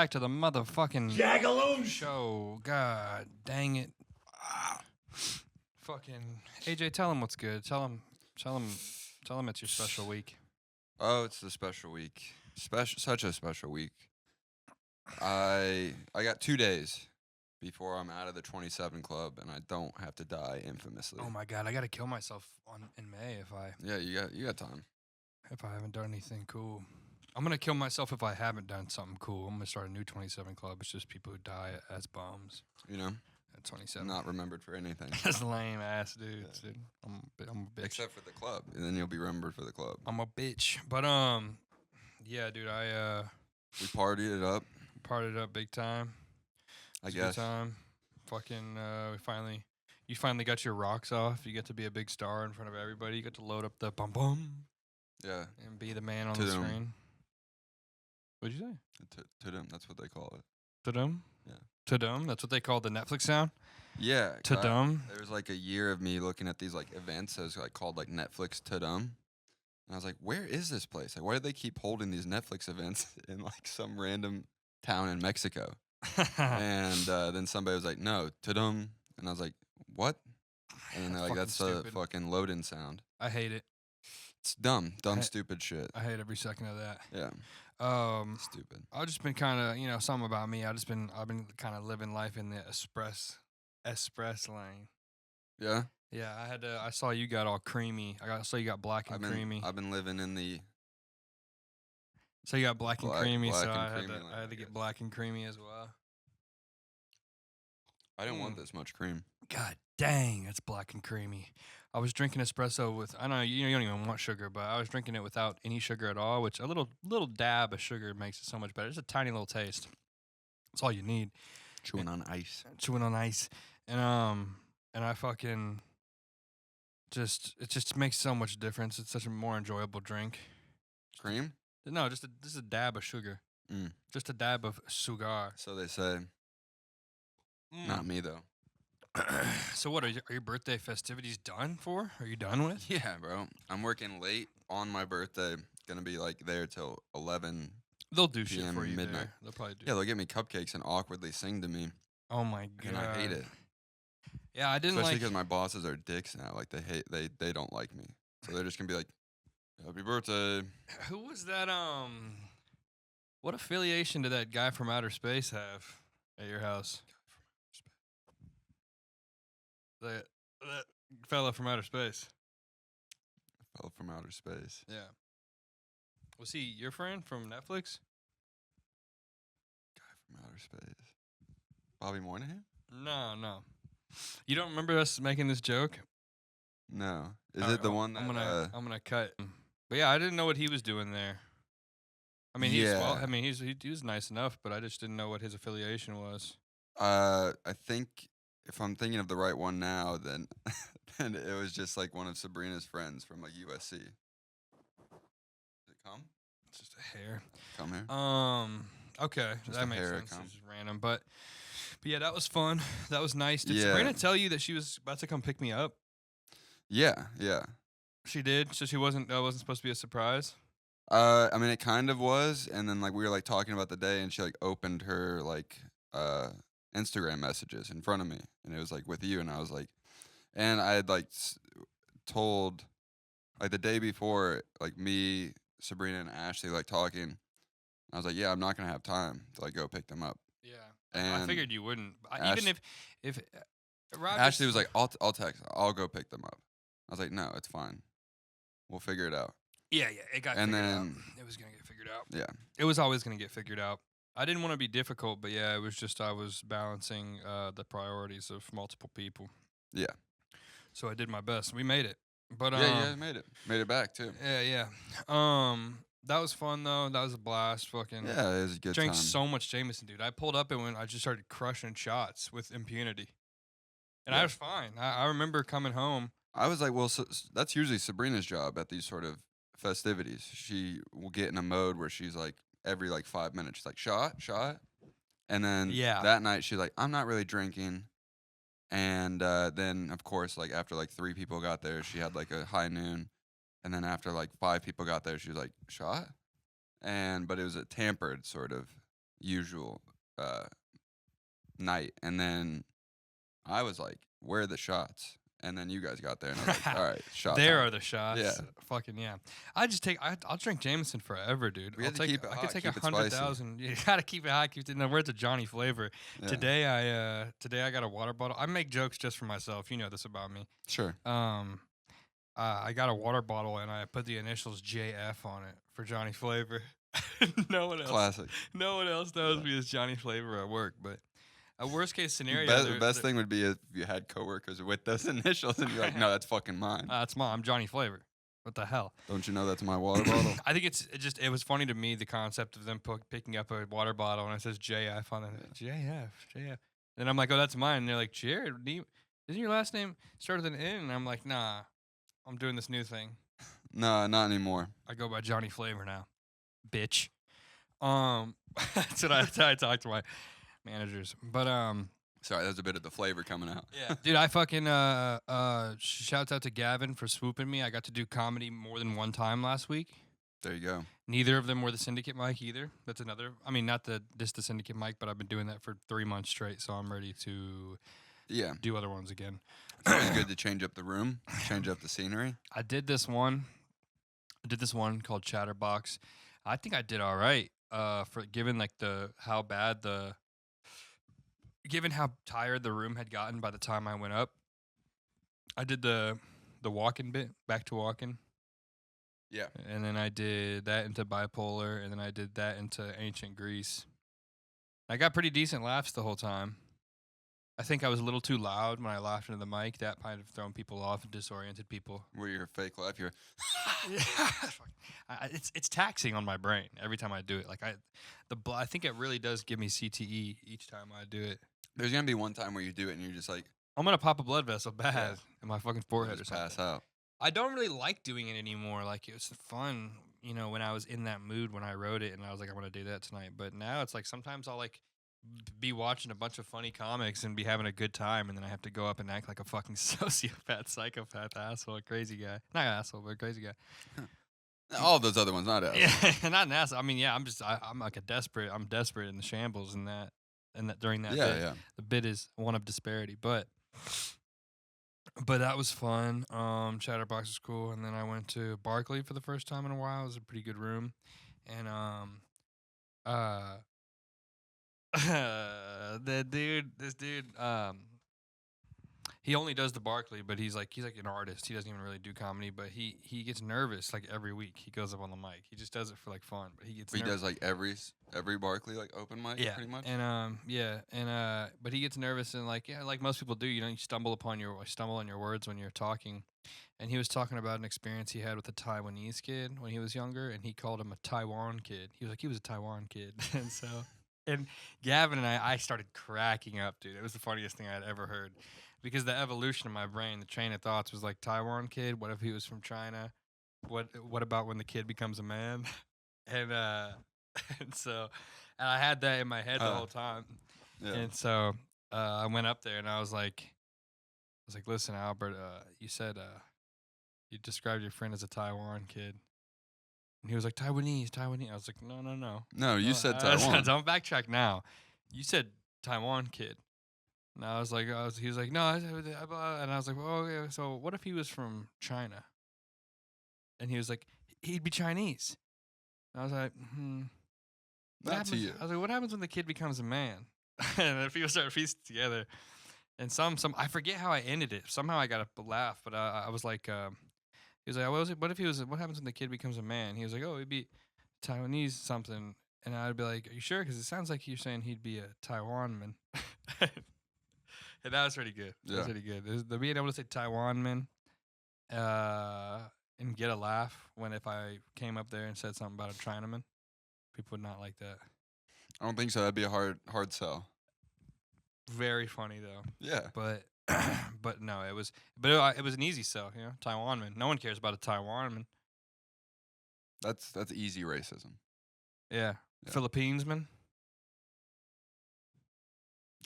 back to the motherfucking Jagaloon show. God dang it. Fucking AJ, tell him what's good. Tell him it's your special week. Oh, it's the special week. Such a special week. I got 2 days before I'm out of the 27 club, and I don't have to die infamously. Oh my god, I gotta kill myself in May if I Yeah, you got time. haven't done anything cool. I'm gonna kill myself if I haven't done something cool. I'm gonna start a new 27 club. It's just people who die as bums You know, at 27. not remembered for anything. That's lame ass dudes, dude. I'm a bitch. Except for the club, and then you'll be remembered for the club. I'm a bitch. But yeah, dude, I We partied it up, partied up big time. I It's a good guess. time. Fucking you finally got your rocks off. You get to be a big star in front of everybody. You get to load up the bum bum Yeah, and be the man on To the them. screen. What'd you say? to them. That's what they call it. Ta-dum? Yeah. Ta-dum? That's what they call the Netflix sound? Yeah. 'cause Ta-dum? There was like a year of me looking at these like events that was like called like Netflix Tudum. And I was like, where is this place? Like, why do they keep holding these Netflix events in like some random town in Mexico? And then somebody was like, no, Tudum. And I was like, what? And then they're like, Fucking that's the stupid. fucking load-in sound. I hate it. It's dumb, I- stupid shit. I hate every second of that. Yeah, stupid. I've just been kind of, something about me. I've been kind of living life in the express lane. Yeah, Yeah, I saw you got all creamy. I saw you got black and creamy. I've been living in the So you got black and Black- creamy, black so and I had creamy to, lane, I had I to get guess. black and creamy as well. I didn't want this much cream. God dang, it's black and creamy. I was drinking espresso with, I know you don't even want sugar, but I was drinking it without any sugar at all, which a little dab of sugar makes it so much better. It's a tiny little taste. That's all you need. Chewing on ice. Chewing on ice, and I fucking it just makes so much difference. It's such a more enjoyable drink. Cream? No, just a dab of sugar. Mm. Just a dab of sugar. So they say. Not me though. So what are your birthday festivities done for? Are you done with? Yeah, bro. I'm working late on my birthday. Gonna be like there till 11. They'll do shit PM for you midnight. there. They'll probably do. Yeah, they'll give me cupcakes and awkwardly sing to me, Oh my god. and I hate it. Yeah, I didn't Especially like. because my bosses are dicks now. Like they don't like me, so they're just gonna be like, "Happy birthday." Who was that? What affiliation did that guy from outer space have at your house? That fella from outer space. Fell from outer space. Yeah. Was he your friend from Netflix? Guy from outer space. Bobby Moynihan? No. You don't remember us making this joke? No. Is All it right, the one that? I'm gonna cut. But yeah, I didn't know what he was doing there. I mean, Yeah. he was nice enough, but I just didn't know what his affiliation was. I think if I'm thinking of the right one now, then then it was just like one of Sabrina's friends from like USC. Did it come? It's just a hair. Come here. Okay, Just that a makes hair sense. account. It's just random, but yeah, that was fun. That was nice. Did Yeah. Sabrina tell you that she was about to come pick me up? Yeah. She did. So she wasn't. That wasn't supposed to be a surprise. I mean, it kind of was, and then like we were like talking about the day, and she like opened her like Instagram messages in front of me, and it was like with you, and I was like, and I had like told like the day before, like me, Sabrina, and Ashley like talking. I was like, yeah, I'm not gonna have time to like go pick them up. Yeah, And I figured you wouldn't. Ash- Even if Rob Ashley was like, I'll text, I'll go pick them up. I was like, no, it's fine, we'll figure it out. yeah, it got and figured out. then- It was gonna get figured out. Yeah. It was always gonna get figured out. I didn't want to be difficult, but yeah, it was just I was balancing the priorities of multiple people. Yeah. So I did my best. We made it. But Yeah, made it back too. Yeah. That was fun though. That was a blast. Fucking Yeah, it was a good drank time. so much Jameson, dude. I pulled up and when I just started crushing shots with impunity, and I Yeah. was fine. I remember coming home. I was like, well, that's usually Sabrina's job at these sort of festivities. She will get in a mode where she's like, every like 5 minutes, she's like, shot. And then Yeah. that night, she's like, I'm not really drinking. And then, of course, like after like 3 people got there, she had like a high noon. And then after like 5 people got there, she was like, shot. But it was a tampered sort of usual night, and then I was like, "Where are the shots?" And then you guys got there, and I was like, "All right, shot There time." are the shots. Yeah. Fucking yeah. I'll drink Jameson forever, dude. We had to keep it I hot, could take keep it spicy. 100,000. You gotta keep it hot. Keep it in the words of Johnny Flavor. Yeah. Today I got a water bottle. I make jokes just for myself. You know this about me. Sure. I got a water bottle and I put the initials JF on it for Johnny Flavor. No one else. Classic. No one else knows me as Johnny Flavor at work, but a worst case scenario. The best thing would be if you had coworkers with those initials, and you're like, "No, that's fucking mine." That's mine. I'm Johnny Flavor. What the hell? Don't you know that's my water bottle? I think it was funny to me, the concept of them picking up a water bottle and it says JF on it. JF. And I'm like, oh, that's mine. And they're like, Jared, isn't your last name started with an N? And I'm like, nah, I'm doing this new thing. No, not anymore. I go by Johnny Flavor now, bitch. That's what I talk to my managers. But Sorry, there's a bit of the flavor coming out. yeah, dude, I fucking shouts out to Gavin for swooping me. I got to do comedy more than one time last week. There you go. Neither of them were the syndicate mic either. That's another. I mean, not the syndicate mic, but I've been doing that for 3 months straight, so I'm ready to do other ones again. It's always good to change up the room, change up the scenery. I did this one called Chatterbox. I think I did all right. For given like given how tired the room had gotten by the time I went up. I did the walking bit, back to walking. Yeah. And then I did that into bipolar, and then I did that into ancient Greece. I got pretty decent laughs the whole time. I think I was a little too loud when I laughed into the mic. That might have thrown people off and disoriented people. Where your fake laugh, you're it's taxing on my brain every time I do it. Like I think it really does give me CTE each time I do it. There's gonna be one time where you do it and you're just like, I'm gonna pop a blood vessel bad in my fucking forehead or just something. pass out. I don't really like doing it anymore. Like it was fun, when I was in that mood when I wrote it, and I was like, I want to do that tonight. But now it's like sometimes I'll like be watching a bunch of funny comics and be having a good time, and then I have to go up and act like a fucking sociopath, psychopath, asshole, crazy guy. Not an asshole, but a crazy guy. All those other ones, not us. Yeah, not an asshole. I mean, yeah, I'm like I'm desperate in the shambles and that during that bit. Yeah. The bit is one of disparity, but that was fun. Chatterbox was cool, and then I went to Barkley for the first time in a while. It was a pretty good room, and this dude, he only does the Barkley, but he's like an artist. He doesn't even really do comedy, but he gets nervous like every week. He goes up on the mic. He just does it for like fun, but he gets. He does like every Barkley like open mic, pretty much. And but he gets nervous and like most people do. You stumble on your words when you're talking. And he was talking about an experience he had with a Taiwanese kid when he was younger, and he called him a Taiwan kid. He was like, he was a Taiwan kid, and so. And Gavin and I started cracking up, dude. It was the funniest thing I'd ever heard. Because the evolution of my brain, the train of thoughts was like, Taiwan kid, what if he was from China? What about when the kid becomes a man? And and I had that in my head the whole time. Yeah. And so I went up there and I was like, listen, Albert, you said you described your friend as a Taiwan kid. And he was like, Taiwanese. I was like, no. No, you said Taiwan. Don't backtrack now. You said Taiwan kid. And I was like, he was like, no. And I was like, well, okay, so what if he was from China? And he was like, he'd be Chinese. And I was like, Not to you. I was like, what happens when the kid becomes a man? And then people started piecing together. And some, I forget how I ended it. Somehow I got a laugh, but I was like, he was like, what happens when the kid becomes a man? He was like, oh, he'd be Taiwanese something. And I'd be like, are you sure? Because it sounds like you're saying he'd be a Taiwanman. And that was pretty good. That was pretty good. The being able to say Taiwanman and get a laugh if I came up there and said something about a Chinaman, people would not like that. I don't think so. That'd be a hard sell. Very funny though. Yeah. But no, it was an easy sell, Taiwanman. No one cares about a Taiwanman. That's easy racism. Yeah. Philippinesman.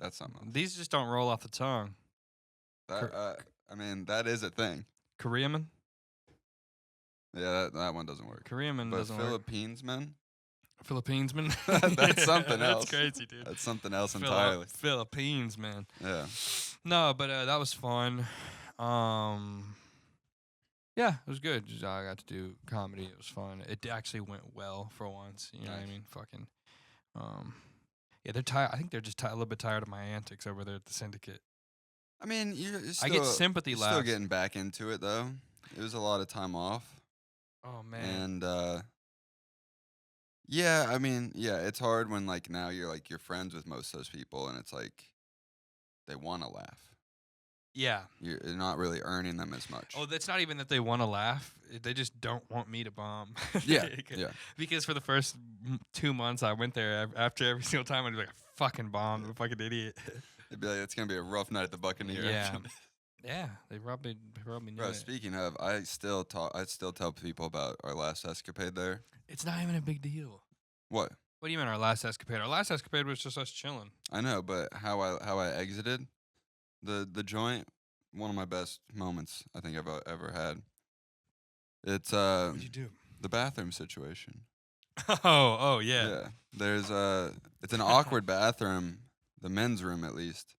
That's something else. These just don't roll off the tongue. I mean, that is a thing. Koreaman. Yeah, that one doesn't work. Koreaman but doesn't work. Philippines men. Philippines, man. That's something else. That's crazy, dude. That's something else entirely. Philippines, man. Yeah. No, but that was fun. Yeah, it was good. I got to do comedy. It was fun. It actually went well for once. You know what I mean? Fucking. Yeah, they're tired. I think they're just a little bit tired of my antics over there at the syndicate. I mean, you're still, I get sympathy you're laughs. still getting back into it though. It was a lot of time off. Oh man. And yeah, I mean, yeah, it's hard when like now you're friends with most of those people, and it's like they want to laugh. Yeah. You're not really earning them as much. Oh, that's not even that they want to laugh. They just don't want me to bomb. Yeah, yeah. Because for the first 2 months I went there, after every single time I'd be like, I fucking bombed, I'm a fucking idiot. They'd be like, it's gonna be a rough night at the Buccaneer. Yeah. Yeah, they probably knew Bro, it. speaking of, I still tell people about our last escapade there. It's not even a big deal. What? What do you mean our last escapade? Our last escapade was just us chilling. I know, but how I exited the joint, one of my best moments I think I've ever had. It's What'd you do? the bathroom situation. Oh yeah. Yeah. There's it's an awkward bathroom. The men's room, at least,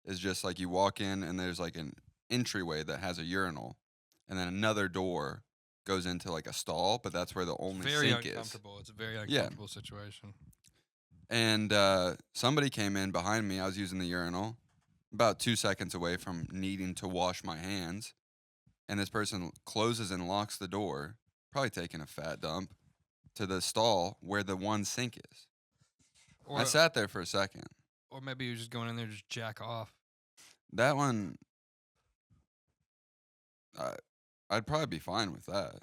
is just like you walk in and there's like an entryway that has a urinal, and then another door goes into like a stall, but that's where the only Very sink is. uncomfortable. It's a very uncomfortable situation. And somebody came in behind me. I was using the urinal, about 2 seconds away from needing to wash my hands, and this person closes and locks the door, probably taking a fat dump, to the stall where the one sink is. Or, I sat there for a second. Or maybe you're just going in there to just jack off. That one, I'd probably be fine with that,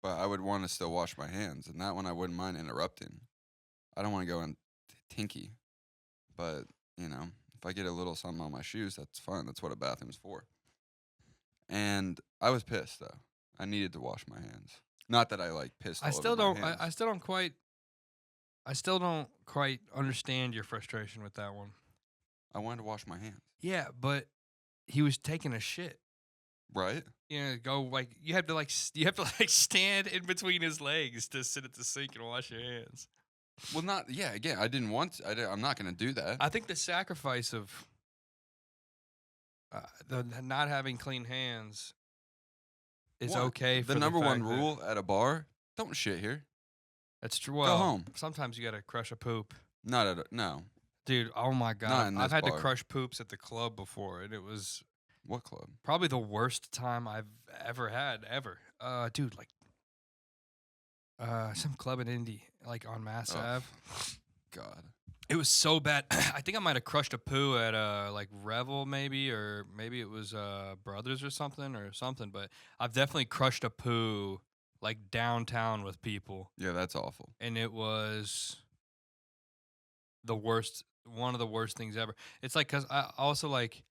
but I would want to still wash my hands, and that one I wouldn't mind interrupting. I don't want to go in tinky, but you know, if I get a little something on my shoes, that's fine. That's what a bathroom's for. And I was pissed though. I needed to wash my hands. Not that I like pissed. I still don't quite understand your frustration with that one. I wanted to wash my hands. Yeah, but he was taking a shit. Right? You know, you have to stand in between his legs to sit at the sink and wash your hands. Well, again, I didn't want to. I'm not going to do that. I think the sacrifice of the not having clean hands is okay. For the number one fact that- rule at a bar: don't shit here. That's true. Go Well, home. sometimes you got to crush a poop. No. Dude, oh my God. Not in this I've had bar. to crush poops at the club before, and it was What club? probably the worst time I've ever had, ever. Dude, like, some club in Indy, like on Mass Ave. God. It was so bad. I think I might have crushed a poo at like Revel, maybe, or maybe it was Brothers or something. But I've definitely crushed a poo like downtown with people, Yeah, that's awful. and it was the worst. One of the worst things ever. It's like, cause I also like,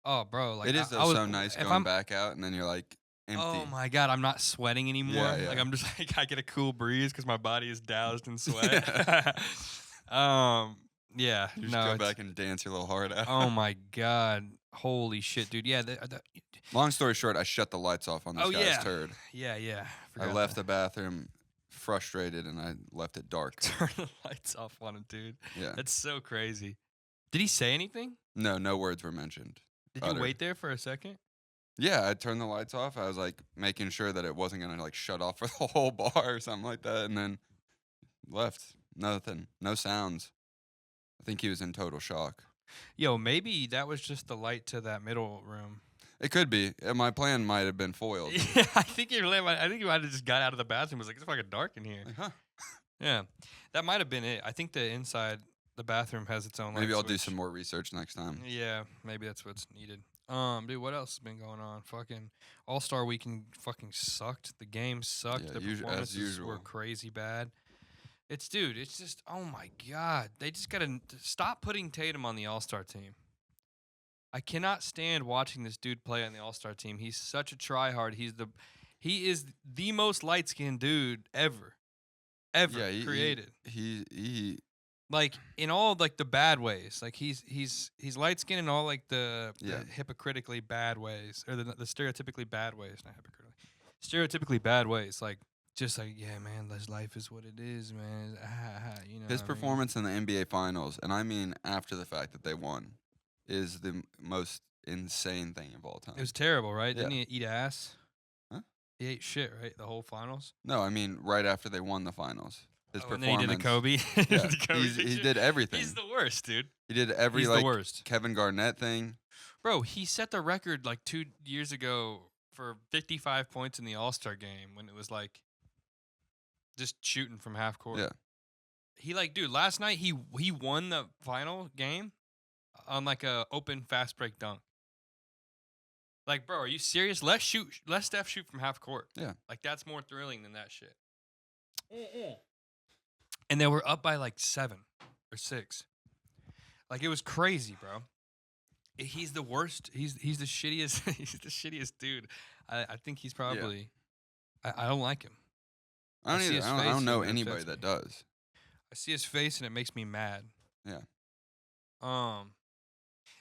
oh bro, like It is I was, so nice if going I'm, back out and then you're like empty. oh my God, I'm not sweating anymore. Yeah, yeah. Like I'm just like I get a cool breeze because my body is doused in sweat. Yeah, You just no, go it's- back and dance your little heart out. Oh my God, holy shit, dude. Yeah, Long story short, I shut the lights off on this guy's turd. yeah. I Forgot left that. the bathroom frustrated and I left it dark. Turn the lights off on him, dude. Yeah. That's so crazy. Did he say anything? No words were mentioned. Did you Uttered. wait there for a second? Yeah, I turned the lights off. I was like making sure that it wasn't gonna like shut off for the whole bar or something like that, and then left. Nothing. No sounds. I think he was in total shock. Yo, maybe that was just the light to that middle room. It could be. My plan might have been foiled. Yeah, I think you might have just got out of the bathroom. Was like, it's fucking dark in here. Like, huh? Yeah, that might have been it. I think the inside, the bathroom has its own. Maybe light I'll do switch. some more research next time. Yeah, maybe that's what's needed. Dude, what else has been going on? Fucking All-Star Weekend fucking sucked. The game sucked. Yeah, The as performances were usual. crazy bad. It's just, oh my God. They just gotta stop putting Tatum on the All-Star team. I cannot stand watching this dude play on the All-Star team. He's such a tryhard. He is the most light-skinned dude ever Yeah, created. He Like in all like the bad ways. Like he's light skinned in all like the Yeah. hypocritically bad ways, or the stereotypically bad ways, not hypocritically. Stereotypically bad ways. Like just like, yeah, man, this life is what it is, man. You know His what I mean? performance in the NBA Finals, and I mean after the fact that they won, is the most insane thing of all time. It was terrible, right? Yeah. Didn't he eat ass? Huh? He ate shit, right? The whole finals. No, I mean right after they won the finals. His And then he performance. did a Kobe. Yeah, The Kobe he picture. did everything. He's the worst, dude. He did every He's like the worst. Kevin Garnett thing. Bro, he set the record like 2 years ago for 55 points in the All-Star game when it was like just shooting from half court. Yeah. He like, dude, last night he won the final game on like a open fast break dunk. Like, bro, are you serious? Let Steph shoot from half court. Yeah. Like that's more thrilling than that shit. And they were up by like 7 or 6. Like it was crazy, bro. He's the worst. He's the shittiest. He's the shittiest dude. I think he's probably. Yeah. I don't like him. I don't see either. his I face don't know and it anybody upsets that me. does. I see his face and it makes me mad. Yeah.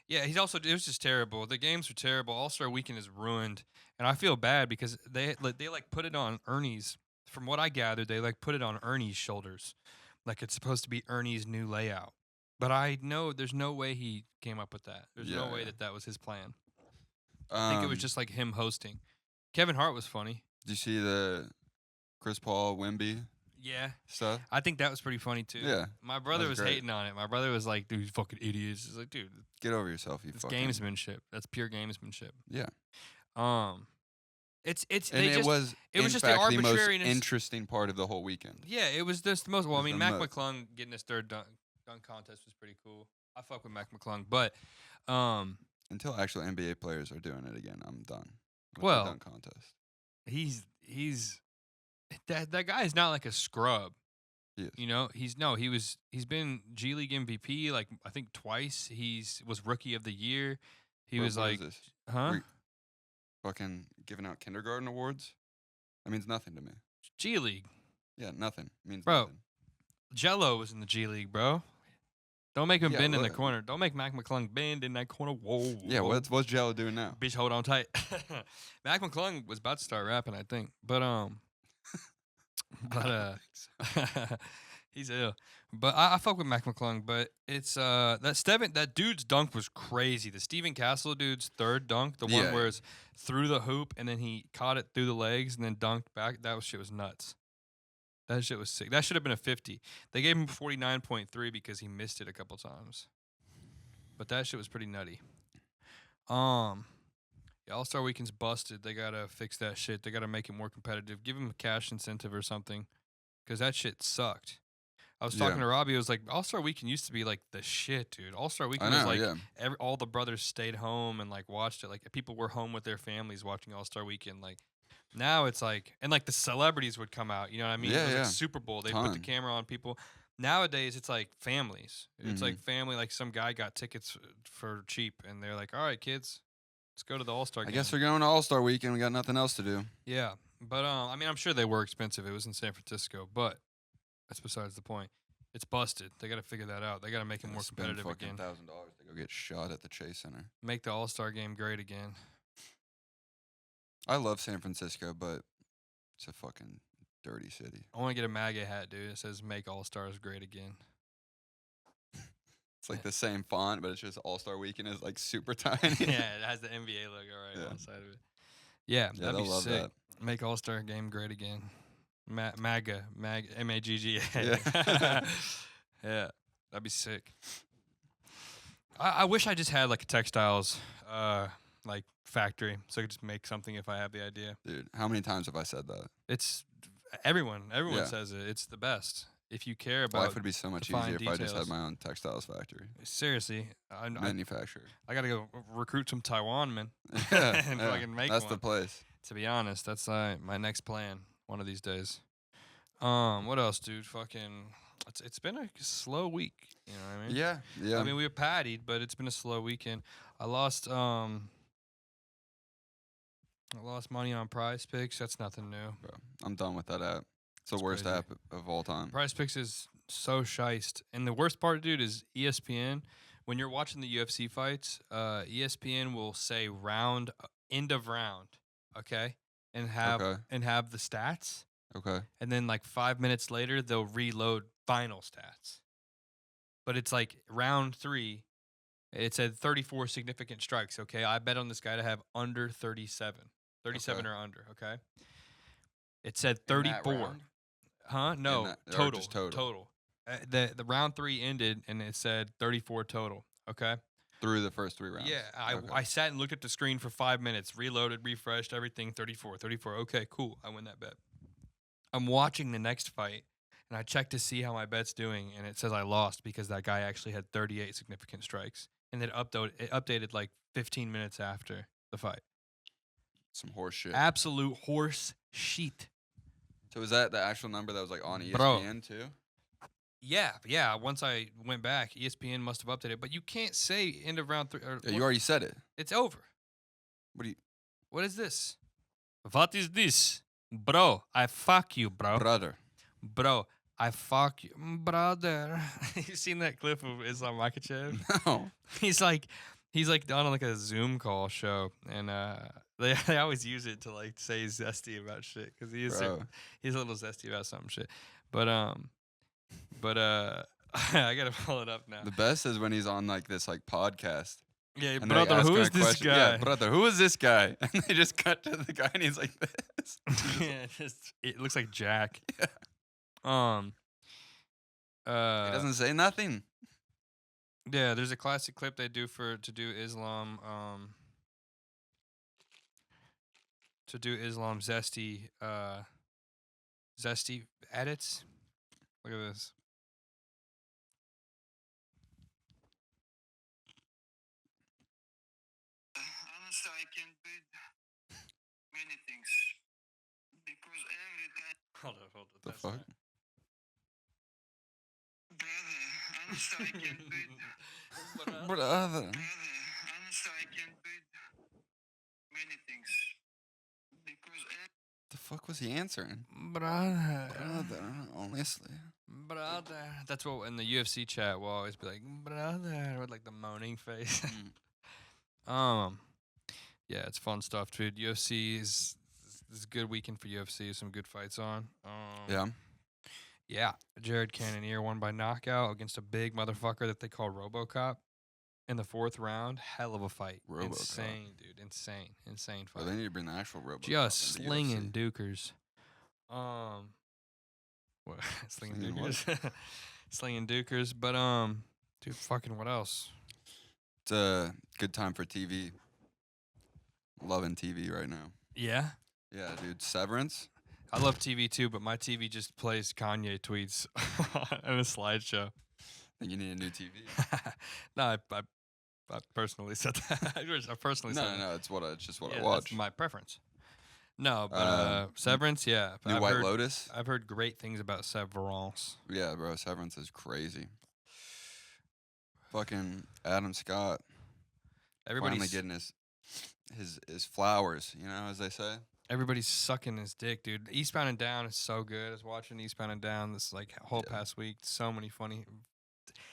Yeah, he's also. It was just terrible. The games were terrible. All-Star Weekend is ruined, and I feel bad because they like put it on Ernie's. From what I gathered, they like put it on Ernie's shoulders, like it's supposed to be Ernie's new layout. But I know there's no way he came up with that. There's no way that was his plan. I think it was just like him hosting. Kevin Hart was funny. Did you see the Chris Paul Wemby Yeah. stuff? I think that was pretty funny too. Yeah. My brother was great. hating on it. My brother was like, dude, you fucking idiots. He's like, dude, Get over yourself, you it's fucking gamesmanship. That's pure gamesmanship. Yeah. It's And it was just the fact the most arbitrariness. interesting part of the whole weekend. Yeah, it was just the most. Well, I It was mean, the Mac most. McClung getting his third dunk contest was pretty cool. I fuck with Mac McClung, but Until actual NBA players are doing it again, I'm done with Well, the dunk contest. he's that guy is not like a scrub. He is. You know, he's been G League MVP like I think twice. Was Rookie of the Year. He was What like, is this? huh? Fucking giving out kindergarten awards? That means nothing to me. G League. Yeah, nothing. Means Bro. nothing. Jello was in the G League, bro. Don't make him Yeah, bend in the what? corner. Don't make Mac McClung bend in that corner. Whoa. Yeah, whoa. what's Jello doing now? Bitch, hold on tight. Mac McClung was about to start rapping, I think. But he's ill. But I fuck with Mac McClung, but it's that dude's dunk was crazy. The Steven Castle dude's third dunk, the one Yeah. where it's through the hoop and then he caught it through the legs and then dunked back. Shit was nuts. That shit was sick. That should have been a 50. They gave him 49.3 because he missed it a couple times. But that shit was pretty nutty. Yeah, All-Star Weekend's busted. They gotta fix that shit. They gotta make it more competitive. Give him a cash incentive or something, because that shit sucked. I was talking to Robbie. It was like All-Star Weekend used to be like the shit, dude. All-Star Weekend was like all the brothers stayed home and like watched it. Like people were home with their families watching All-Star Weekend. Like now it's like, and like the celebrities would come out. You know what I mean? Yeah, it was yeah. like Super Bowl. They put the Ton. camera on people. Nowadays it's like families. It's like family. Like some guy got tickets for cheap, and they're like, "All right, kids, let's go to the All-Star game." I guess we're going to All-Star Weekend. We got nothing else to do. Yeah, but I mean, I'm sure they were expensive. It was in San Francisco, but that's besides the point. It's busted. They got to figure that out. They got to make it more competitive again. $1,000 to go get shot at the Chase Center. Make the All-Star game great again. I love San Francisco, but it's a fucking dirty city. I want to get a MAGA hat, dude. It says "Make All-Stars Great Again." It's like the same font, but it's just All-Star Weekend is like super tiny. Yeah, it has the NBA logo right on the side of it. Yeah, Yeah, that'd they'll be love sick. that. Make All-Star game great again. MAGA, MAGGA. Yeah. Yeah, that'd be sick. I wish I just had like a textiles like factory, so I could just make something if I have the idea. Dude, how many times have I said that? It's everyone Yeah. says it. It's the best. If you care about Life would be so much the fine easier if I just had details. my own textiles factory. Seriously, I Manufacturer. gotta go recruit some Taiwan men Yeah, and yeah, fucking make that's one. the place. To be honest, that's my next plan one of these days. What else, dude? Fucking, it's been a slow week. You know what I mean? Yeah, yeah. I mean, we were pattied, but it's been a slow weekend. I lost money on Prize Picks. That's nothing new. Bro, I'm done with that app. It's the It's worst crazy. app of all time. Prize Picks is so shiced. And the worst part, dude, is ESPN. When you're watching the UFC fights, ESPN will say end of round, okay? And have Okay. and have the stats. Okay. And then like 5 minutes later, they'll reload final stats. But it's like round 3. It said 34 significant strikes. Okay, I bet on this guy to have under 37, 37 Okay. or under. Okay, it said In that 34. round? Huh? In No, that, or total. just total? The round 3 ended and it said 34 total. Okay. Through the first 3 rounds. Yeah, Okay. I sat and looked at the screen for 5 minutes, reloaded, refreshed, everything. 34, 34. Okay, cool. I win that bet. I'm watching the next fight, and I check to see how my bet's doing, and it says I lost because that guy actually had 38 significant strikes, and it updated like 15 minutes after the fight. Some horse shit. Absolute horse shit. So is that the actual number that was like on Bro. ESPN too? Yeah. Once I went back, ESPN must have updated, but you can't say end of round 3. Yeah, you already said it. It's over. What What is this? What is this? Bro, I fuck you, bro. brother? Bro, I fuck you, brother. You seen that clip of Islam Makhachev? No. He's like on like a Zoom call show, and they always use it to like say zesty about shit because he's a little zesty about some shit. But I gotta pull it up now. The best is when he's on like this like podcast. Yeah, And they're brother, who asking is a this question. guy? Yeah, brother, who is this guy? And they just cut to the guy and he's like this. Yeah, it looks like Jack. Yeah. He doesn't say nothing. Yeah, there's a classic clip they do to do Islam zesty zesty edits. Look at this. Honestly, I can do many things because every time, Hold on. The that's fuck? not- brother, honestly, I can do Brother. honestly, I can do many things because The fuck was he answering? Brother. Brother, honestly. Brother. That's what in the UFC chat will always be like, brother, with like the moaning face. Yeah, it's fun stuff, dude. UFC is a good weekend for UFC. Some good fights on. Yeah. Yeah, Jared Cannonier won by knockout against a big motherfucker that they call RoboCop in the 4th round. Hell of a fight. RoboCop. Insane, dude. Insane Well, fight. they need to bring the actual robot. Just slinging dukers. What? Slinging Slinging what? dukers. Slinging dukers. But dude, fucking what else? It's a good time for TV. Loving TV right now. Yeah. Yeah, dude. Severance. I love TV too, but my TV just plays Kanye tweets in a slideshow. I think you need a new TV. No, I personally said that. I personally said No. It's just what yeah, I watch. that's my preference. No, but Severance, yeah. New White Lotus. I've heard great things about Severance. Yeah, bro. Severance is crazy. Fucking Adam Scott. Everybody's Finally getting his flowers, as they say. Everybody's sucking his dick, dude. Eastbound and Down is so good. I was watching Eastbound and Down this like whole past week. So many funny.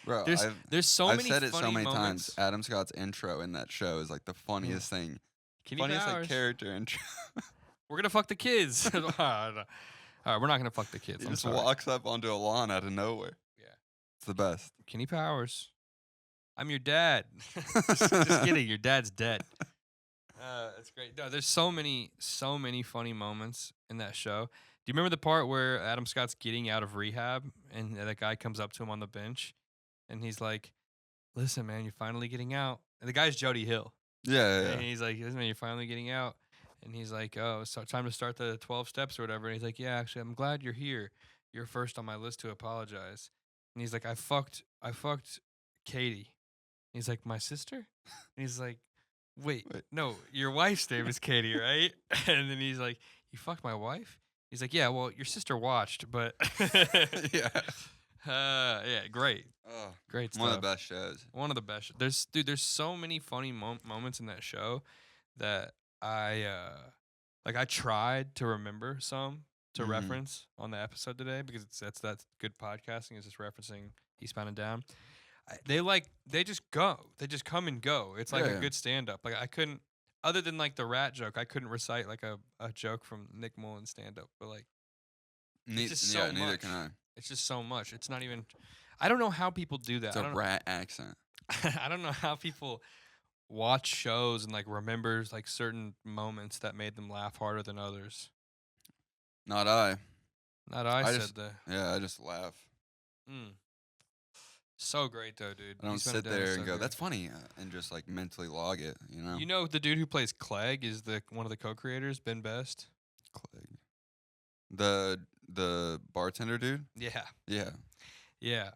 Bro, There's so I've many. said it funny so many moments. times. Adam Scott's intro in that show is like the funniest thing. Funniest like character intro. We're gonna fuck the kids. All right, we're not gonna fuck the kids. He I'm just sorry. walks up onto a lawn out of nowhere. Yeah. It's the best. Kenny Powers. I'm your dad. just kidding. Your dad's dead. It's great. No, there's so many funny moments in that show. Do you remember the part where Adam Scott's getting out of rehab and that guy comes up to him on the bench and he's like, "Listen, man, you're finally getting out." And the guy's Jody Hill. Yeah. And he's like, "Listen, man, you're finally getting out." And he's like, "Oh, it's time to start the 12 steps or whatever." And he's like, "Yeah, actually, I'm glad you're here. You're first on my list to apologize." And he's like, I fucked Katie." He's like, "My sister?" And he's like, Wait, no, your wife's name is Katie, right? And then he's like, "You fucked my wife?" He's like, "Yeah, well, your sister watched, but..." Yeah. Yeah, great. Oh, Great stuff. one of the best shows. One of the best. There's so many funny moments in that show that I tried to remember some to reference on the episode today because that's good podcasting is just referencing Eastbound and Down. They just come and go. It's like a good stand up. Like I couldn't, other than like the rat joke, I couldn't recite like a joke from Nick Mullen's stand up. But like It's just so neither much. can I. It's just so much. It's not even. I don't know how people do that. It's I a don't. rat accent. I don't know how people watch shows and like remembers like certain moments that made them laugh harder than others. Not I. Not I, I said just that. I just laugh. Mm. So great though, dude. I don't He's been a sit there dentist and so go, good. "That's funny," and just like mentally log it. You know. You know the dude who plays Clegg is the one of the co-creators, Ben Best. Clegg. The bartender dude. Yeah, Yeah. yeah.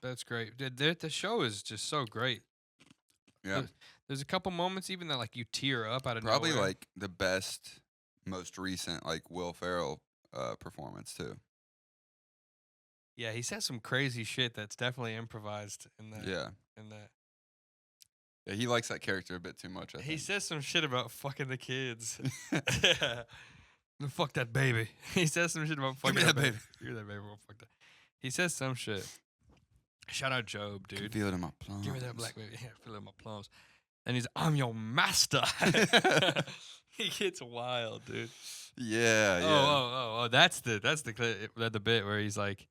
That's great. The show is just so great. Yeah. There's a couple moments even that like you tear up out of Probably nowhere. like the best, most recent like Will Ferrell performance too. Yeah, he says some crazy shit that's definitely improvised in that. Yeah. In that. Yeah, he likes that character a bit too much. I He think. says some shit about fucking the kids. No, fuck that baby. He says some shit about fucking me that baby. Give me that baby. Well, fuck that. He says some shit. Shout out Job, Can dude. feel it in my plums. Give me that black baby. Yeah, feel it in my plums. And he's, I'm your master. He gets wild, dude. Yeah, yeah. Oh. That's the bit where he's like,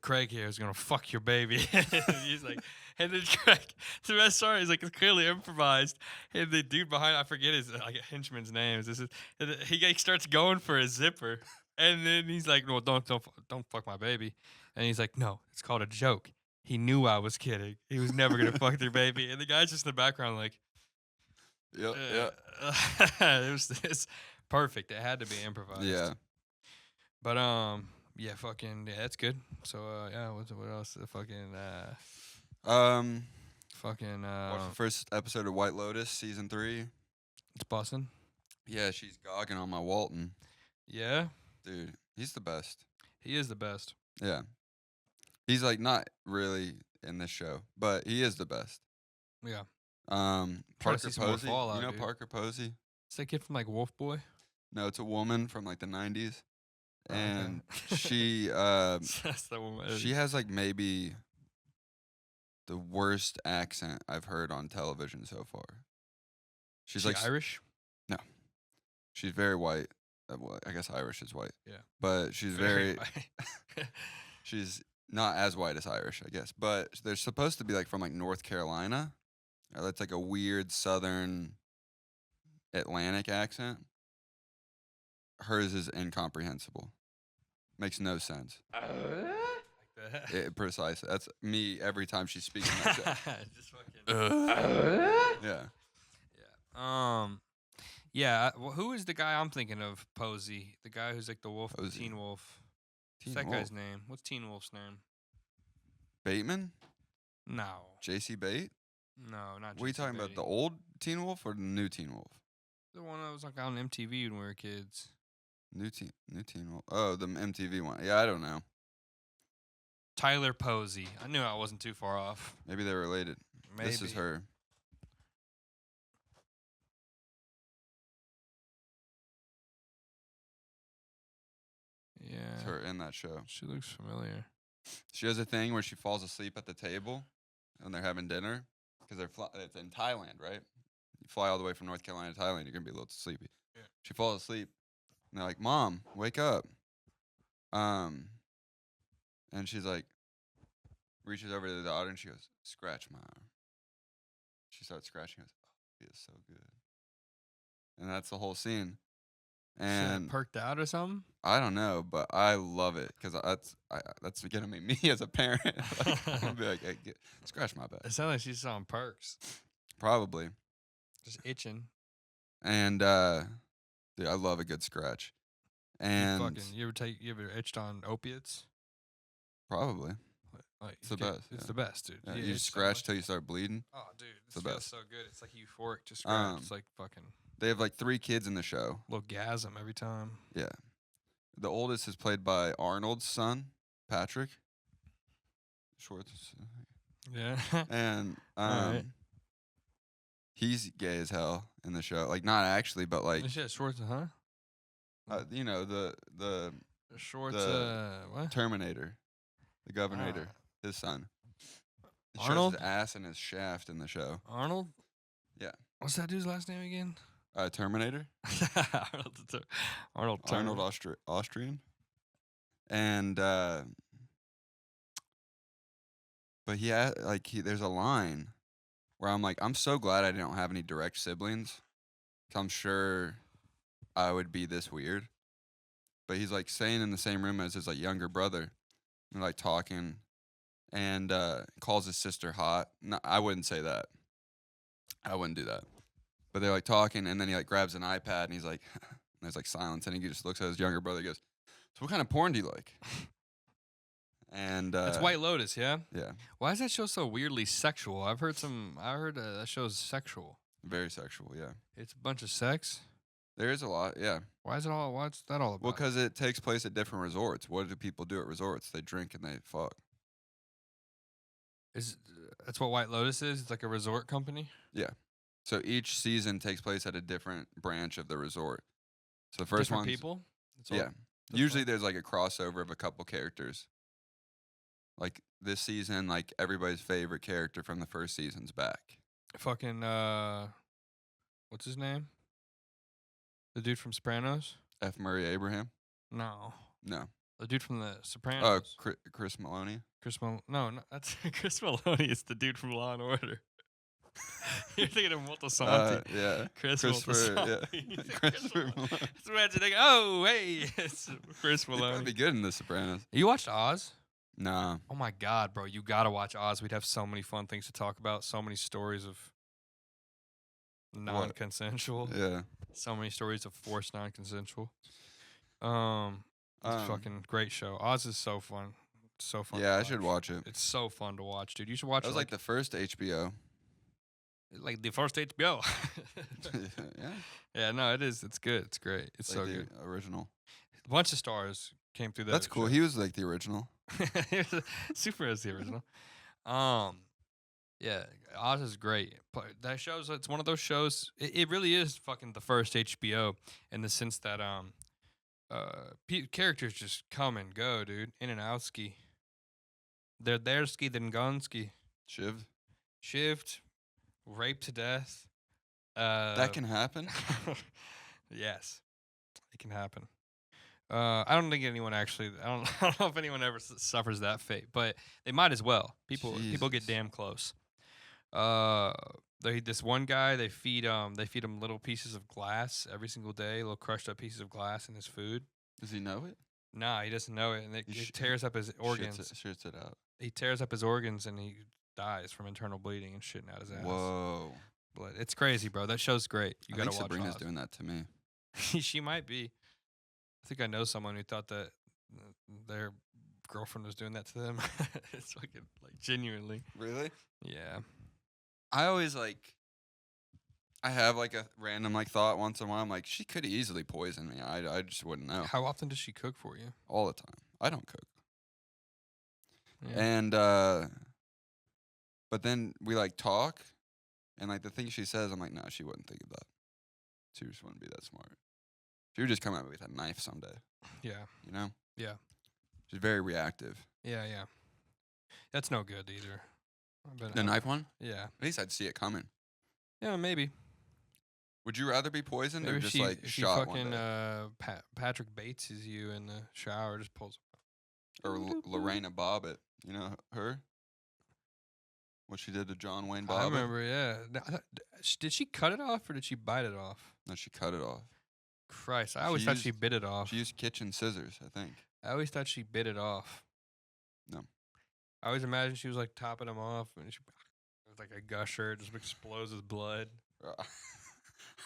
Craig here is gonna fuck your baby. He's like, and then Craig, the best part is like it's clearly improvised. And the dude behind, I forget his like henchman's names. He like, starts going for a zipper, and then he's like, no, don't fuck my baby. And he's like, no, it's called a joke. He knew I was kidding. He was never gonna fuck their baby. And the guy's just in the background like, Yep, it's perfect. It had to be improvised. yeah. But yeah, that's good. So yeah, what else? The fucking Watched the it's first episode of White Lotus season 3. bussin'. Yeah, she's gogging on my Walton, Yeah, dude. He's the best. he is the best. Yeah, he's like not really in this show, but he is the best. Yeah, Parker see some more Posey. Fallout, You know dude. Parker Posey? it's that kid from like Wolf Boy. No, it's a woman from like the 90s, Oh, okay. and she That's the one. she has like maybe the worst accent I've heard on television so far. She's She like Irish. she's very white. Well, I guess Irish is white. Yeah. But she's very she's not as white as Irish, I guess. But they're supposed to be like from like North Carolina. That's like a weird southern Atlantic accent. Hers is incomprehensible. Makes no sense. like that. Precisely. That's me every time she's speaking that shit. Just fucking. Yeah. Yeah. Yeah. Who is the guy I'm thinking of? Posey, the guy who's like the wolf, Posey. Teen Wolf. Teen What's that Wolf. guy's name? What's Teen Wolf's name? Bateman? No, JC Bate? no, not. What are you Jason talking about? Beatty. The old Teen Wolf or the new Teen Wolf? The one that was like on MTV when we were kids. New Teen Wolf. Oh, the MTV one. Yeah, I don't know. Tyler Posey. I knew I wasn't too far off. Maybe they're related. Maybe. This is her. Yeah. It's her in that show. She looks familiar. She has a thing where she falls asleep at the table when they're having dinner because it's in Thailand, right? You fly all the way from North Carolina to Thailand, you're gonna be a little sleepy. Yeah. She falls asleep, and they're like, "Mom, wake up!" And she's like, reaches over to the daughter and she goes, "Scratch my arm." She starts scratching. Goes, "Oh, he is so good," and that's the whole scene. And perked out or something. I don't know, but I love it because that's gonna make me as a parent. Like, I'm gonna be like, hey, scratch my back. It sounds like she's on perks, Probably. just itching. And dude, I love a good scratch. And You ever itched on opiates? probably. Like, It's the best, It's yeah. the best, dude. Yeah, You you itch so scratch much. till you start bleeding. Oh, dude, the this feels best. so good. It's like euphoric to scratch. It's like fucking They have like 3 kids in the show. little gasm every time. Yeah. The oldest is played by Arnold's son, Patrick Schwartz. Yeah. And Alright. he's gay as hell in the show. Like not actually, but like Shit, Schwartz, huh? you know, the Schwartz, what? Terminator, the Governator, his son. It shows Arnold? his ass and his shaft in the show. Arnold? Yeah. What's that dude's last name again? Terminator. Arnold Arnold Turner. Austrian. And but there's a line where I'm like, I'm so glad I don't have any direct siblings. 'Cause I'm sure I would be this weird. But he's like staying in the same room as his like younger brother, and like talking, and calls his sister hot. No, I wouldn't say that. I wouldn't do that. But they're like talking, and then he like grabs an iPad, and he's like, and there's like silence, and he just looks at his younger brother, and goes, "So what kind of porn do you like?" And That's White Lotus, yeah. yeah, Why is that show so weirdly sexual? I heard that show's sexual. very sexual. Yeah, It's a bunch of sex. there is a lot. Yeah, What's that all about? well, because it takes place at different resorts. What do people do at resorts? They drink and they fuck. That's what White Lotus is? It's like a resort company? Yeah. So each season takes place at a different branch of the resort. So the first Different one, people? yeah. Usually there's like a crossover of a couple characters. Like this season, like everybody's favorite character from the first season's back. Fucking, what's his name? The dude from Sopranos? F. Murray Abraham? No. No. The dude from the Oh, Sopranos. Chris Maloney? No, that's Chris Maloney is the dude from Law and Order. You're thinking of Moltisanti. Yeah. Chris Christopher, Moltisanti. yeah. You think Christopher Maloney. Just imagine thinking, oh, hey, it's Chris He'd probably Maloney. be good in The Sopranos. You watched Oz? Nah. Oh my God, bro. You got to watch Oz. We'd have so many fun things to talk about. So many stories of non-consensual. Yeah. So many stories of forced non-consensual. It's a fucking great show. Oz is so fun. So fun. Yeah, to I should watch it. It's so fun to watch, dude. You should watch That it. was like the first HBO. Like the first HBO. Yeah. Yeah, no, it is. It's good. It's great. It's Like so the good. original. A bunch of stars came through that. That's cool. show. He was like the original. Super is the original. Yeah, Oz is great. That shows. It's one of those shows. It really is fucking the first HBO in the sense that characters just come and go, dude, in and out ski. They're there ski, then gone ski. Shivved, raped to death. That can happen. Yes, it can happen. I don't think anyone actually. I don't know if anyone ever suffers that fate, but they might as well. People get Jesus. damn close. This one guy they feed him little pieces of glass every single day, little crushed up pieces of glass in his food. Does he know it? Nah, he doesn't know it, and it tears up his organs. Shits it out. He tears up his organs, and he dies from internal bleeding and shitting out his ass. Whoa. But it's crazy, bro. That show's great. You I gotta think watch Sabrina's Oz. doing that to me. She might be. I think I know someone who thought that their girlfriend was doing that to them. It's fucking like genuinely. Really? Yeah. I always I have like a random like thought once in a while. I'm like, she could easily poison me. I just wouldn't know. How often does she cook for you? All the time. I don't cook. Yeah. And but then we like talk, and like the things she says, I'm like, no, she wouldn't think of that. She just wouldn't be that smart. She would just come at me with a knife someday. Yeah. You know? Yeah. She's very reactive. Yeah. That's no good either. The knife one? Yeah. At least I'd see it coming. Yeah, maybe. Would you rather be poisoned Maybe or if just she, like if she shot fucking one day? Patrick Bates is you in the shower, just pulls. Or Lorena Bobbitt, you know her? What she did to John Wayne Bobbitt? I remember, yeah. Did she cut it off or did she bite it off? No, she cut it off. Christ, I always thought she bit it off. She used kitchen scissors, I think. I always thought she bit it off. No. I always imagined she was like topping him off and she it was like a gusher, it just explodes with blood.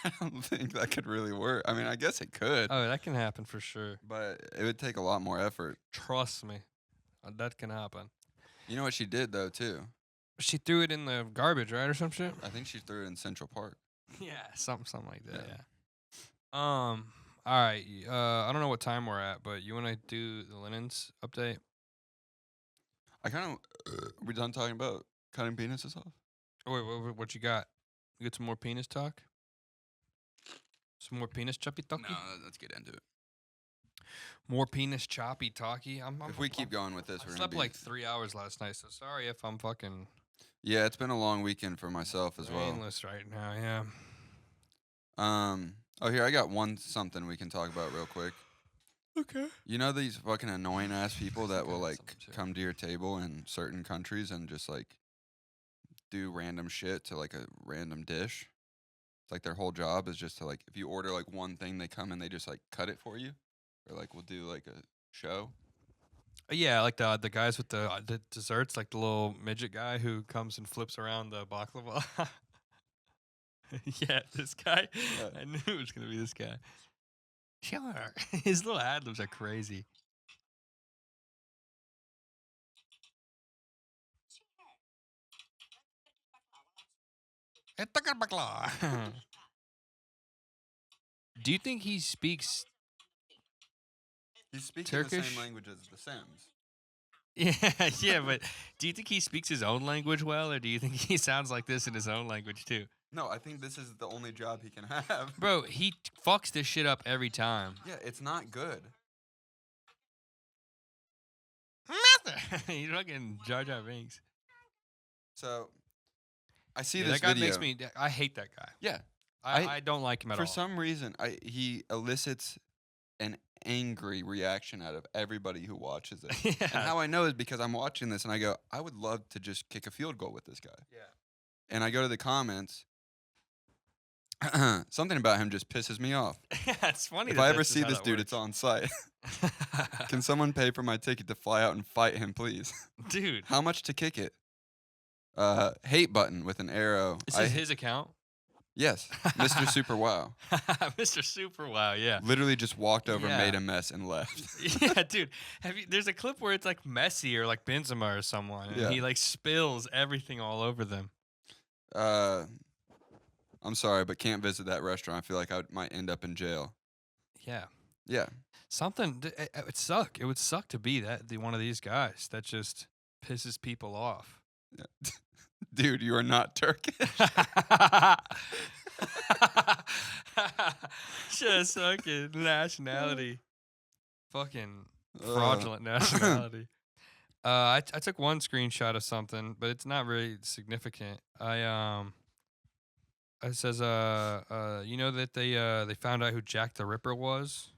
I don't think that could really work. I mean, I guess it could. Oh, that can happen for sure. But it would take a lot more effort. Trust me, that can happen. You know what she did, though, too? She threw it in the garbage, right, or some shit? I think she threw it in Central Park. Yeah, something like that, yeah. All right. I don't know what time we're at, but you want to do the linens update? I kind of... are we done talking about cutting penises off? Oh, wait, what you got? You got some more penis talk? Some more penis choppy talky? No, let's get into it. More penis choppy talky? If we keep going with this, I we're going to slept be... like 3 hours last night, so sorry if I'm fucking... Yeah, it's been a long weekend for myself as well. brainless right now, yeah. Oh, here I got something we can talk about real quick. Okay. You know these fucking annoying ass people that will Okay, like something too. come to your table in certain countries and just like do random shit to like a random dish. It's like their whole job is just to like if you order like one thing, they come and they just like cut it for you, or like we'll do like a show. Yeah, like the guys with the desserts, like the little midget guy who comes and flips around the baklava. Yeah, this guy. Yeah. I knew it was gonna be this guy. Sure. His little ad libs are crazy. Do you think he speaks? He's speaking the Turkish? same language as the Sims. Yeah, yeah, but do you think he speaks his own language well, or do you think he sounds like this in his own language too? No, I think this is the only job he can have. Bro, he fucks this shit up every time. Yeah, it's not good. He's fucking Jar Jar Binks. So I see Yeah, this that guy video. makes me. I hate that guy. Yeah, I don't like him at for all. some reason, he elicits an angry reaction out of everybody who watches it. Yeah. And how I know is because I'm watching this and I go, I would love to just kick a field goal with this guy. Yeah. And I go to the comments. Something about him just pisses me off. Yeah, it's funny. If that I ever that's just see how this that dude, it's works. on site. Can someone pay for my ticket to fly out and fight him, please? Dude, How much to kick it? Hate button with an arrow. this is his account. Yes, Mr. Super Wow. Mr. Super Wow, yeah. Literally just walked over, Yeah. made a mess, and left. Yeah, dude. There's a clip where it's like Messi or like Benzema or someone, and Yeah. he like spills everything all over them. I'm sorry, but can't visit that restaurant. I feel like I might end up in jail. Yeah. Yeah. Something it would suck. It would suck to be one of these guys that just pisses people off. Yeah. Dude, you are not Turkish. Just fucking nationality. Fucking fraudulent nationality. I took one screenshot of something, but it's not really significant. It says you know that they found out who Jack the Ripper was?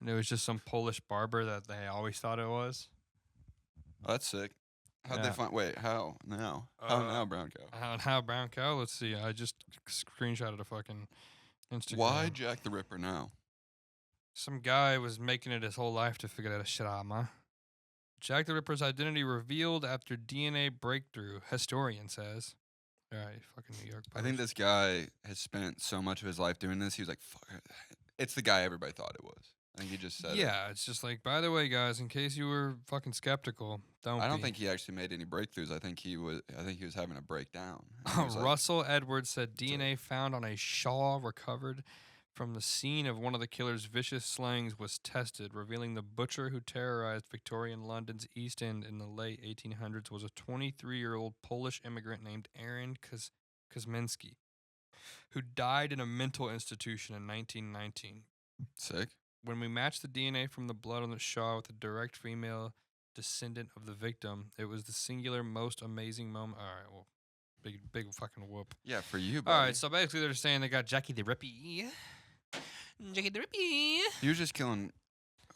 And it was just some Polish barber that they always thought it was. Oh, that's sick. How'd they Yeah. find? Wait, how now? How now, brown cow? How brown cow? Let's see. I just screenshotted a fucking Instagram. Why Jack the Ripper now? Some guy was making it his whole life to figure out a shirama. Jack the Ripper's identity revealed after DNA breakthrough, historian says. All right, fucking New York Post. I think this guy has spent so much of his life doing this. He was like, "Fuck it." It's the guy everybody thought it was. I think he just said it. Yeah, it's just like, by the way, guys, in case you were fucking skeptical, I don't be. think he actually made any breakthroughs. I think he was having a breakdown. And he was like, Russell Edwards said DNA found on a shawl recovered from the scene of one of the killer's vicious slayings was tested, revealing the butcher who terrorized Victorian London's East End in the late 1800s was a 23-year-old Polish immigrant named Aaron Kosminski, who died in a mental institution in 1919. sick. When we matched the DNA from the blood on the shawl with a direct female descendant of the victim, it was the singular most amazing moment. All right, well, big fucking whoop. Yeah, for you, buddy. All right, so basically they're saying they got Jackie the Rippy. Jackie the Rippy. He was just killing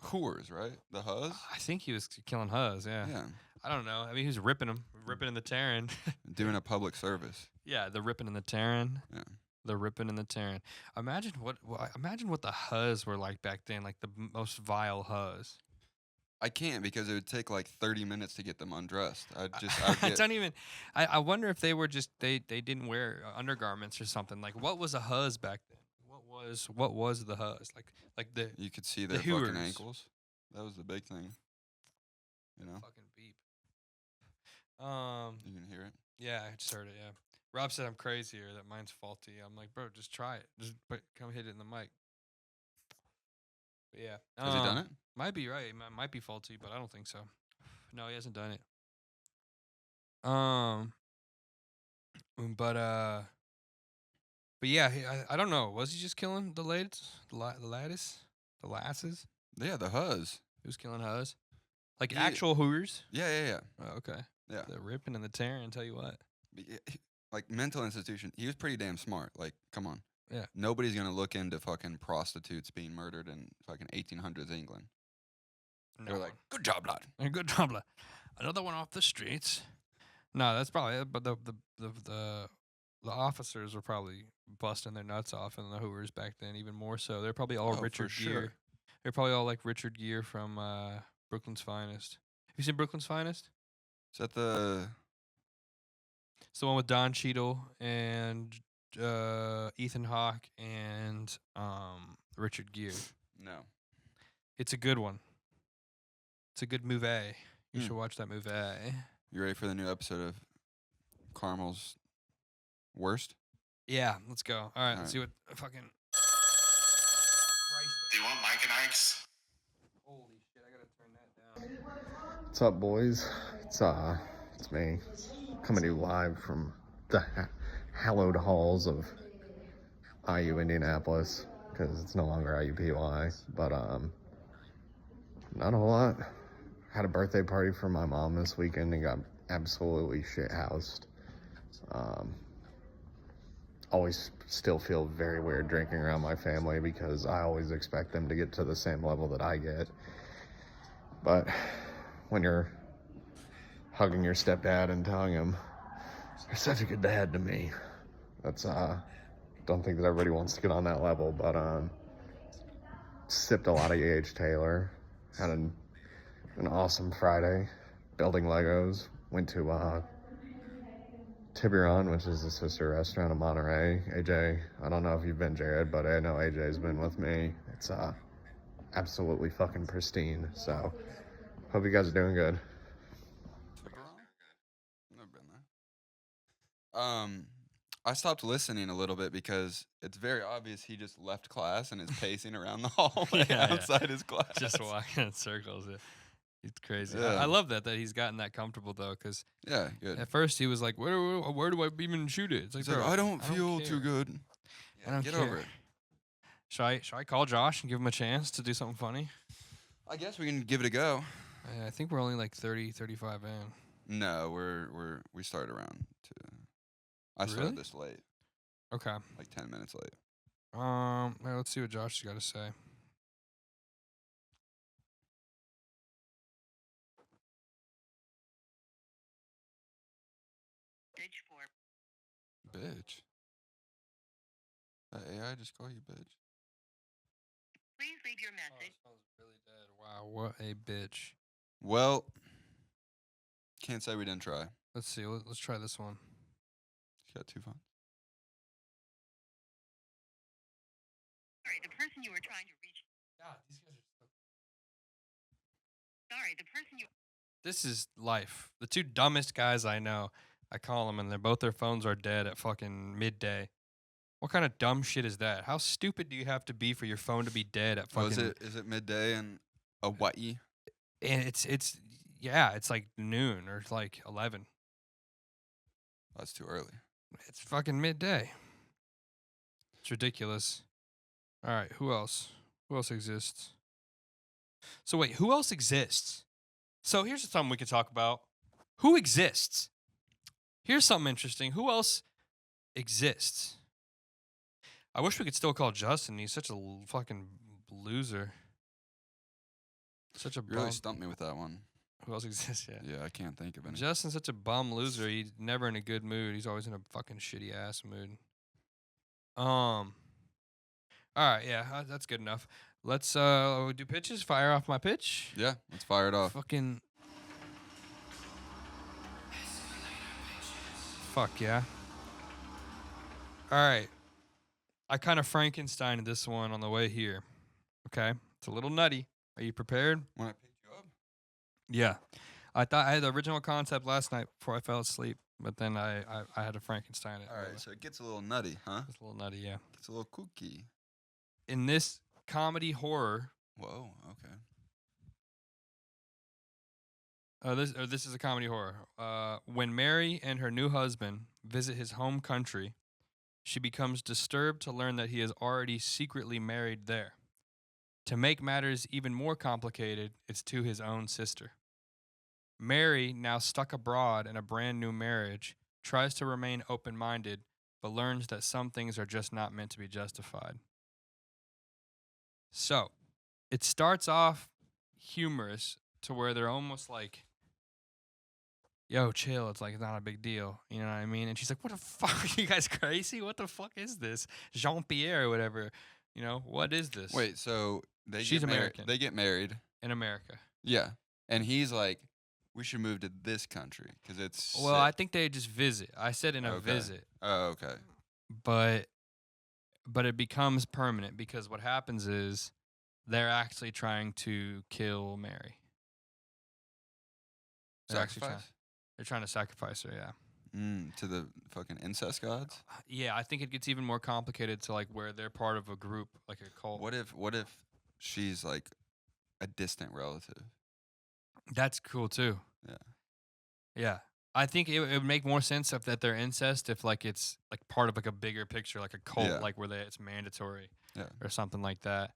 whores, right? The huzz? I think he was killing Huz, yeah. Yeah. I don't know. I mean, he was ripping them, ripping and the tearing. Doing a public service. Yeah, the ripping and the tearing. Yeah. The ripping and the tearing. Imagine what the Huz were like back then, like the most vile Huz. I can't because it would take like 30 minutes to get them undressed. I'd I get, don't even. I wonder if they were just they didn't wear undergarments or something. Like what was a Huz back then? What was the Huz like the you could see the their fucking hooers. ankles. That was the big thing. You know? fucking beep? You can hear it. Yeah, I just heard it. Yeah, Rob said I'm crazy or that mine's faulty. I'm like, bro, just try it. Just come hit it in the mic. But yeah, Has he done it? Might be right. It might be faulty, but I don't think so. No, he hasn't done it. But yeah, I don't know. Was he just killing the ladies, the lasses? Yeah, the huzz. He was killing Huz, like He- actual hooters. Yeah. Oh, okay. Yeah. The ripping and the tearing. Tell you what. But like mental institution. He was pretty damn smart. Like, come on. Yeah. Nobody's gonna look into fucking prostitutes being murdered in fucking 1800s England. They're No like, good job, lad. one. Good job, lad. Another one off the streets. No, that's probably it. But the officers were probably busting their nuts off in the Hoovers back then, even more so. They're probably all Oh, for Richard Gere. sure. They're probably all like Richard Gere from Brooklyn's Finest. Have you seen Brooklyn's Finest? Is that the? It's the one with Don Cheadle and Ethan Hawke and Richard Gere. No. It's a good one. It's a good movie. You Hmm. should watch that movie. You ready for the new episode of Carmel's Worst? Yeah, let's go. All right, let's Alright. see what fucking. Do you want Mike and Ike's? Holy shit! I gotta turn that down. What's up, boys? It's me coming to you live from the hallowed halls of IU Indianapolis because it's no longer IUPY. But not a whole lot. Had a birthday party for my mom this weekend and got absolutely shithoused. Always still feel very weird drinking around my family because I always expect them to get to the same level that I get. But when you're hugging your stepdad and telling him, you're such a good dad to me, that's, don't think that everybody wants to get on that level, but, sipped a lot of E.H. Taylor, had an awesome Friday, building Legos, went to, Tiburon, which is a sister restaurant in Monterey. AJ, I don't know if you've been, Jared, but I know AJ's been with me. It's, absolutely fucking pristine, so hope you guys are doing good. Never been there. I stopped listening a little bit because it's very obvious he just left class and is pacing around the hallway Yeah. outside his class. Just walking in circles. Yeah. He's crazy. Yeah. I love that he's gotten that comfortable though, because Yeah, good. at first he was like, "Where do I even shoot it?" It's like, He's like, "Bro, I don't feel too care. good. I don't Get care." over it. Should I call Josh and give him a chance to do something funny? I guess we can give it a go. I think we're only like 30, 35 in. No, we started around 2. I Really? started this late, Okay. like 10 minutes late. Let's see what Josh has got to say. Bitch. That AI just call you bitch? Please leave your message. Really dead. Wow, what a bitch. Well, can't say we didn't try. Let's see. Let's try this one. She's got 2 phones. Sorry, the person you were trying to reach. God, these guys are. Sorry, the person you. This is life. The two dumbest guys I know. I call them, and their phones are dead at fucking midday. What kind of dumb shit is that? How stupid do you have to be for your phone to be dead at Oh, fucking? is it midday in Hawaii? And it's like noon or it's like 11. That's too early. It's fucking midday. It's ridiculous. All right, who else? Who else exists? So wait, who else exists? So here's something we could talk about. Who exists? Here's something interesting. Who else exists? I wish we could still call Justin. He's such a fucking loser. Such a You really bum. stumped me with that one. Who else exists? Yeah. Yeah, I can't think of any. Justin's such a bum loser. He's never in a good mood. He's always in a fucking shitty ass mood. All right, yeah, that's good enough. Let's do pitches. Fire off my pitch. Yeah, let's fire it off. Fucking. Fuck yeah. All right. I kind of Frankensteined this one on the way here. Okay, it's a little nutty. Are you prepared? When I picked you up? Yeah. I thought I had the original concept last night before I fell asleep, but then I had to Frankenstein it. All right, so it gets a little nutty, huh? It's a little nutty, yeah. It's a little kooky. In this comedy horror, Whoa, okay. this is a comedy horror. When Mary and her new husband visit his home country, she becomes disturbed to learn that he is already secretly married there. To make matters even more complicated, it's to his own sister. Mary, now stuck abroad in a brand new marriage, tries to remain open-minded, but learns that some things are just not meant to be justified. So, it starts off humorous to where they're almost like, yo, chill, it's like it's not a big deal. You know what I mean? And she's like, what the fuck? Are you guys crazy? What the fuck is this? Jean-Pierre or whatever. You know, what is this? Wait, so they She's get married. American. They get married. In America. Yeah. And he's like, we should move to this country because it's Well, I sick." think they just visit. I said in a Okay. visit. Oh, okay. But it becomes permanent because what happens is they're actually trying to kill Mary. They're actually Sacrifice? they're trying to sacrifice her, yeah. To the fucking incest gods? Yeah, I think it gets even more complicated to like where they're part of a group, like a cult. What if she's like a distant relative? That's cool too. Yeah. Yeah. I think it would make more sense if that they're incest if like it's like part of like a bigger picture, like a cult, Yeah. like where it's mandatory Yeah. or something like that.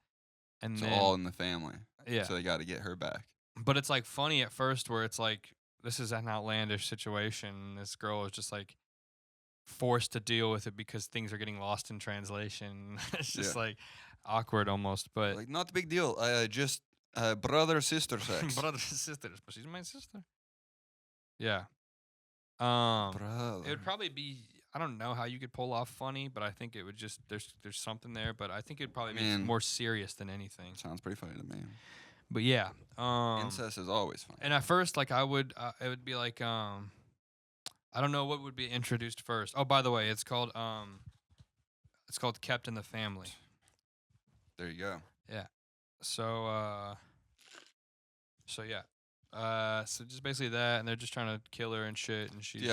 And It's then, all in the family. yeah. So they got to get her back. But it's like funny at first where it's like this is an outlandish situation. This girl is just like forced to deal with it because things are getting lost in translation. It's just Yeah. like awkward almost, but Like, not a big deal. Just brother sister sex. brothers and sisters. But she's my sister. Yeah. Brother. It would probably be. I don't know how you could pull off funny, but I think it would just there's something there. But I think it'd probably be mean- more serious than anything. Sounds pretty funny to me. But yeah. Incest is always funny. And at first, like I would, it would be like I don't know what would be introduced first. Oh, by the way, it's called Kept in the Family. There you go. So yeah. So just basically that, and they're just trying to kill her and shit, and Do she's. you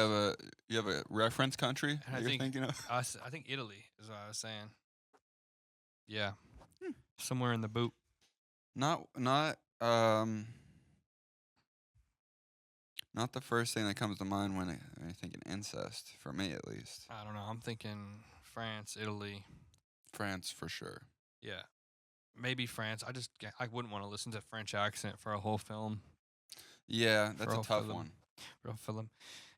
have a reference country And I that you're think- thinking of? I think Italy is what I was saying. Yeah. Somewhere in the boot. Not the first thing that comes to mind when you're thinking incest, for me at least. I don't know. I'm thinking France, Italy. France for sure. Yeah. Maybe France. I wouldn't want to listen to French accent for a whole film. Yeah, that's For a a tough film. one. Real film.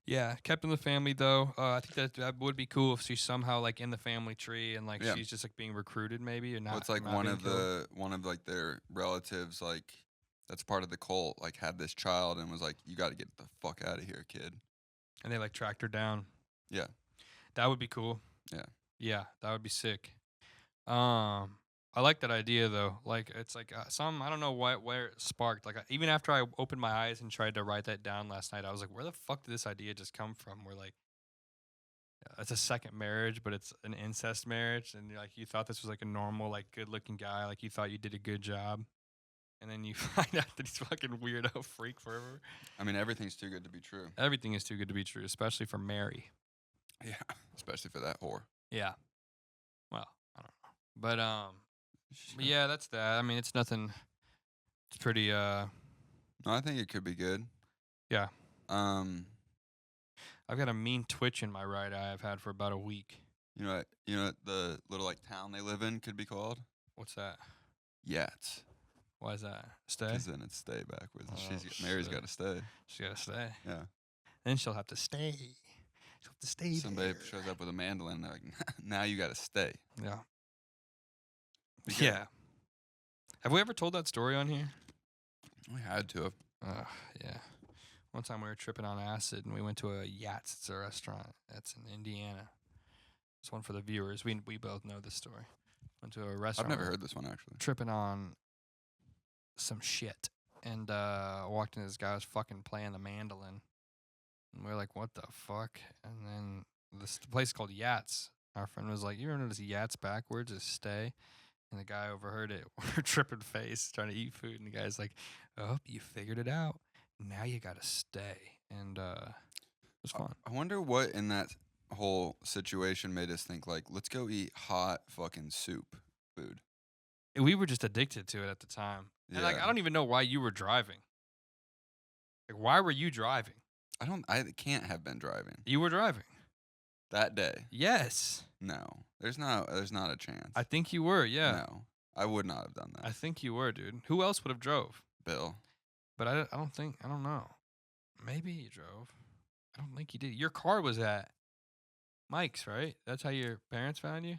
Yeah, Kept in the Family though. I think that would be cool if she's somehow like in the family tree and like Yeah. she's just like being recruited maybe or not. Well, it's like not one being of killed. like their relatives like that's part of the cult like had this child and was like, you got to get the fuck out of here, kid. And they like tracked her down. Yeah. That would be cool. Yeah. Yeah, that would be sick. I like that idea though. Like it's like I don't know where it sparked. Like even after I opened my eyes and tried to write that down last night, I was like, where the fuck did this idea just come from? Where like it's a second marriage, but it's an incest marriage, and like you thought this was like a normal, like good-looking guy, like you thought you did a good job, and then you find out that he's fucking weirdo freak forever. I mean, everything's too good to be true. Everything is too good to be true, especially for Mary. Yeah, especially for that whore. Yeah. Well, I don't know, but yeah, that's that. I mean, it's nothing. It's pretty. No, I think it could be good. Yeah. Um, I've got a mean twitch in my right eye I've had for about a week. you know what the little like town they live in could be called? What's that? Yats. Why is that? Stay? Because then it's stay backwards. And Oh, Mary's shit. got to stay. She gotta stay. Yeah. Then she'll have to stay. She'll have to stay. Some babe there. shows up with a mandolin. And they're like, now you got to stay. Yeah. Be good. Yeah. Have we ever told that story on here? We had to have. Yeah. One time we were tripping on acid and we went to a Yats. It's a restaurant. That's in Indiana. It's one for the viewers. We both know this story. Went to a I've restaurant. never heard this one actually. Tripping on some shit. And walked in, this guy was fucking playing the mandolin. And we were like, what the fuck? And then this place called Yats. Our friend was like, you ever notice Yats backwards is stay? And the guy overheard it. We're tripping face, trying to eat food. And the guy's like, oh, you figured it out. Now you got to stay. And it was fun. I wonder what in that whole situation made us think like, let's go eat hot fucking soup food. We were just addicted to it at the time. And like, Yeah. I don't even know why you were driving. Like, why were you driving? I can't have been driving You were driving. that day. Yes. No, there's not a chance. I think you were, yeah. No, I would not have done that. I think you were, dude. Who else would have drove? Bill. But I don't know. Maybe you drove. I don't think you did. Your car was at Mike's, right? That's how your parents found you?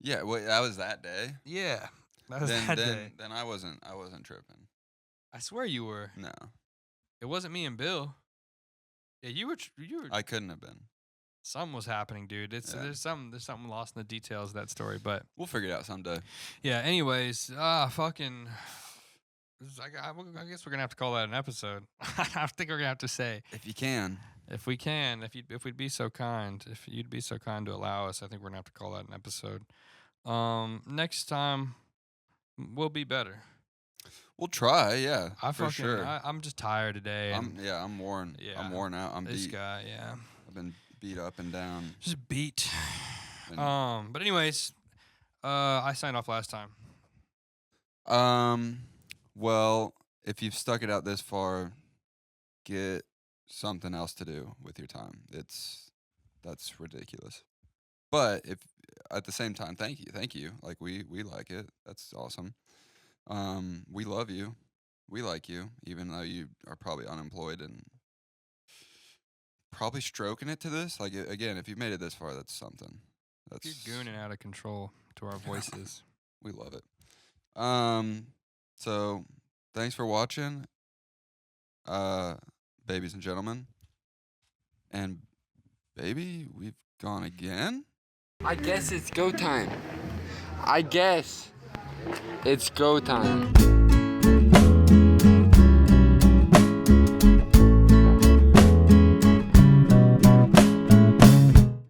Yeah, well, that was that day. Yeah. That was Then that then day. then I wasn't tripping. I swear you were. No, It wasn't me and Bill. Yeah, you were. You were. I couldn't have been. Something was happening, dude. It's Yeah. there's something lost in the details of that story, but We'll figure it out someday. yeah. Anyways, fucking. I guess we're gonna have to call that an episode. I think we're gonna have to say If you can. if we can, if we'd be so kind, if you'd be so kind to allow us, I think we're gonna have to call that an episode. Next time we'll be better. We'll try, yeah. I for fucking, sure. I'm just tired today. And I'm worn. Yeah. I'm worn out. I'm this beat. guy, yeah, I've been beat up and down. just beat. And- But anyways, I signed off last time. Well, if you've stuck it out this far, get something else to do with your time. That's ridiculous. But if at the same time, thank you. Like we like it. That's awesome. We love you. We like you, even though you are probably unemployed and probably stroking it to this. Like again, if you've made it this far, that's something. That's You're gooning out of control to our voices. we love it. So thanks for watching, babies and gentlemen. And baby, we've gone again. I guess it's go time. I guess it's go time.